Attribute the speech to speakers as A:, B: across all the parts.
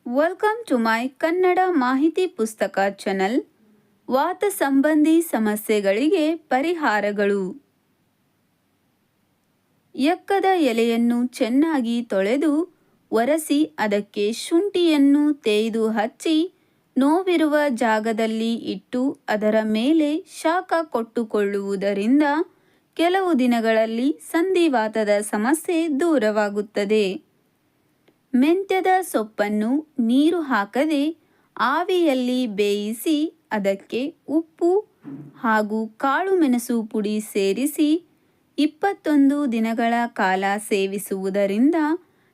A: Welcome to my Kannada ಮಾಹಿತಿ ಪುಸ್ತಕ channel. ವಾತ ಸಂಬಂಧಿ ಸಮಸ್ಯೆಗಳಿಗೆ ಪರಿಹಾರಗಳು. ಎಕ್ಕದ ಎಲೆಯನ್ನು ಚೆನ್ನಾಗಿ ತೊಳೆದು ಒರೆಸಿ ಅದಕ್ಕೆ ಶುಂಠಿಯನ್ನು ತೇಯ್ದು ಹಚ್ಚಿ ನೋವಿರುವ ಜಾಗದಲ್ಲಿ ಇಟ್ಟು ಅದರ ಮೇಲೆ ಶಾಖ ಕೊಟ್ಟುಕೊಳ್ಳುವುದರಿಂದ ಕೆಲವು ದಿನಗಳಲ್ಲಿ ಸಂಧಿವಾತದ ಸಮಸ್ಯೆ ದೂರವಾಗುತ್ತದೆ. ಮೆಂತ್ಯದ ಸೊಪ್ಪನ್ನು ನೀರು ಹಾಕದೆ ಆವಿಯಲ್ಲಿ ಬೇಯಿಸಿ ಅದಕ್ಕೆ ಉಪ್ಪು ಹಾಗೂ ಕಾಳು ಮೆಣಸು ಪುಡಿ ಸೇರಿಸಿ 21 ದಿನಗಳ ಕಾಲ ಸೇವಿಸುವುದರಿಂದ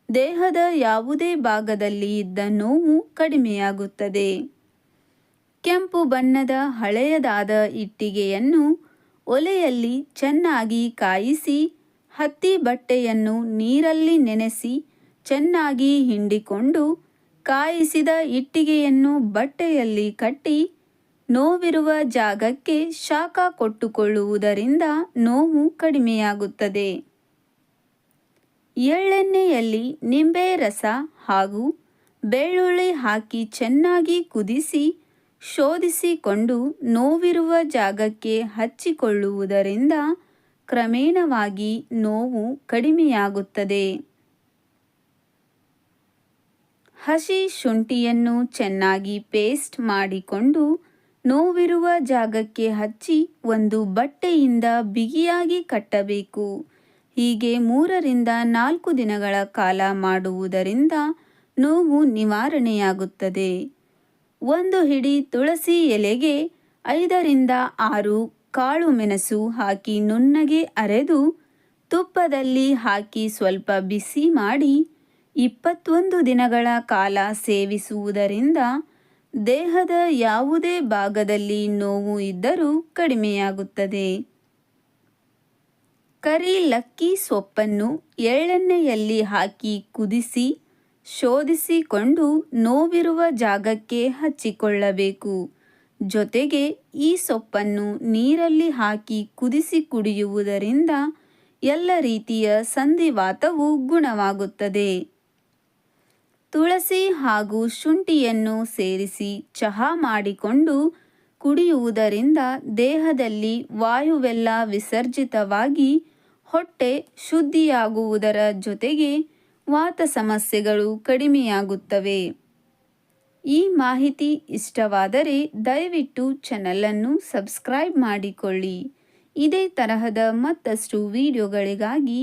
A: ದೇಹದ ಯಾವುದೇ ಭಾಗದಲ್ಲಿ ಇದ್ದ ನೋವು ಕಡಿಮೆಯಾಗುತ್ತದೆ. ಕೆಂಪು ಬಣ್ಣದ ಹಳೆಯದಾದ ಇಟ್ಟಿಗೆಯನ್ನು ಒಲೆಯಲ್ಲಿ ಚೆನ್ನಾಗಿ ಕಾಯಿಸಿ ಹತ್ತಿ ಬಟ್ಟೆಯನ್ನು ನೀರಲ್ಲಿ ನೆನೆಸಿ ಚೆನ್ನಾಗಿ ಹಿಂಡಿಕೊಂಡು ಕಾಯಿಸಿದ ಇಟ್ಟಿಗೆಯನ್ನು ಬಟ್ಟೆಯಲ್ಲಿ ಕಟ್ಟಿ ನೋವಿರುವ ಜಾಗಕ್ಕೆ ಶಾಖ ಕೊಟ್ಟುಕೊಳ್ಳುವುದರಿಂದ ನೋವು ಕಡಿಮೆಯಾಗುತ್ತದೆ. ಎಳ್ಳೆಣ್ಣೆಯಲ್ಲಿ ನಿಂಬೆ ರಸ ಹಾಗೂ ಬೆಳ್ಳುಳ್ಳಿ ಹಾಕಿ ಚೆನ್ನಾಗಿ ಕುದಿಸಿ ಶೋಧಿಸಿಕೊಂಡು ನೋವಿರುವ ಜಾಗಕ್ಕೆ ಹಚ್ಚಿಕೊಳ್ಳುವುದರಿಂದ ಕ್ರಮೇಣವಾಗಿ ನೋವು ಕಡಿಮೆಯಾಗುತ್ತದೆ. ಹಸಿ ಶುಂಠಿಯನ್ನು ಚೆನ್ನಾಗಿ ಪೇಸ್ಟ್ ಮಾಡಿಕೊಂಡು ನೋವಿರುವ ಜಾಗಕ್ಕೆ ಹಚ್ಚಿ ಒಂದು ಬಟ್ಟೆಯಿಂದ ಬಿಗಿಯಾಗಿ ಕಟ್ಟಬೇಕು. ಹೀಗೆ 3 ರಿಂದ 4 ದಿನಗಳ ಕಾಲ ಮಾಡುವುದರಿಂದ ನೋವು ನಿವಾರಣೆಯಾಗುತ್ತದೆ. 1 ಹಿಡಿ ತುಳಸಿ ಎಲೆಗೆ 5 ರಿಂದ 6 ಕಾಳು ಮೆಣಸು ಹಾಕಿ ನುಣ್ಣಗೆ ಅರೆದು ತುಪ್ಪದಲ್ಲಿ ಹಾಕಿ ಸ್ವಲ್ಪ ಬಿಸಿ ಮಾಡಿ 21 ದಿನಗಳ ಕಾಲ ಸೇವಿಸುವುದರಿಂದ ದೇಹದ ಯಾವುದೇ ಭಾಗದಲ್ಲಿ ನೋವು ಇದ್ದರೂ ಕಡಿಮೆಯಾಗುತ್ತದೆ. ಕರಿ ಲಕ್ಕಿ ಸೊಪ್ಪನ್ನು ಎಳ್ಳೆಣ್ಣೆಯಲ್ಲಿ ಹಾಕಿ ಕುದಿಸಿ ಶೋಧಿಸಿಕೊಂಡು ನೋವಿರುವ ಜಾಗಕ್ಕೆ ಹಚ್ಚಿಕೊಳ್ಳಬೇಕು. ಜೊತೆಗೆ ಈ ಸೊಪ್ಪನ್ನು ನೀರಲ್ಲಿ ಹಾಕಿ ಕುದಿಸಿ ಕುಡಿಯುವುದರಿಂದ ಎಲ್ಲ ರೀತಿಯ ಸಂಧಿವಾತವು ಗುಣವಾಗುತ್ತದೆ. ತುಳಸಿ ಹಾಗೂ ಶುಂಠಿಯನ್ನು ಸೇರಿಸಿ ಚಹಾ ಮಾಡಿಕೊಂಡು ಕುಡಿಯುವುದರಿಂದ ದೇಹದಲ್ಲಿ ವಾಯುವೆಲ್ಲ ವಿಸರ್ಜಿತವಾಗಿ ಹೊಟ್ಟೆ ಶುದ್ಧಿಯಾಗುವುದರ ಜೊತೆಗೆ ವಾತ ಸಮಸ್ಯೆಗಳು ಕಡಿಮೆಯಾಗುತ್ತವೆ. ಈ ಮಾಹಿತಿ ಇಷ್ಟವಾದರೆ ದಯವಿಟ್ಟು ಚಾನಲನ್ನು ಸಬ್ಸ್ಕ್ರೈಬ್ ಮಾಡಿಕೊಳ್ಳಿ. ಇದೇ ತರಹದ ಮತ್ತಷ್ಟು ವಿಡಿಯೋಗಳಿಗಾಗಿ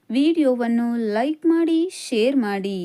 A: ವಿಡಿಯೋವನ್ನು ಲೈಕ್ ಮಾಡಿ, ಶೇರ್ ಮಾಡಿ.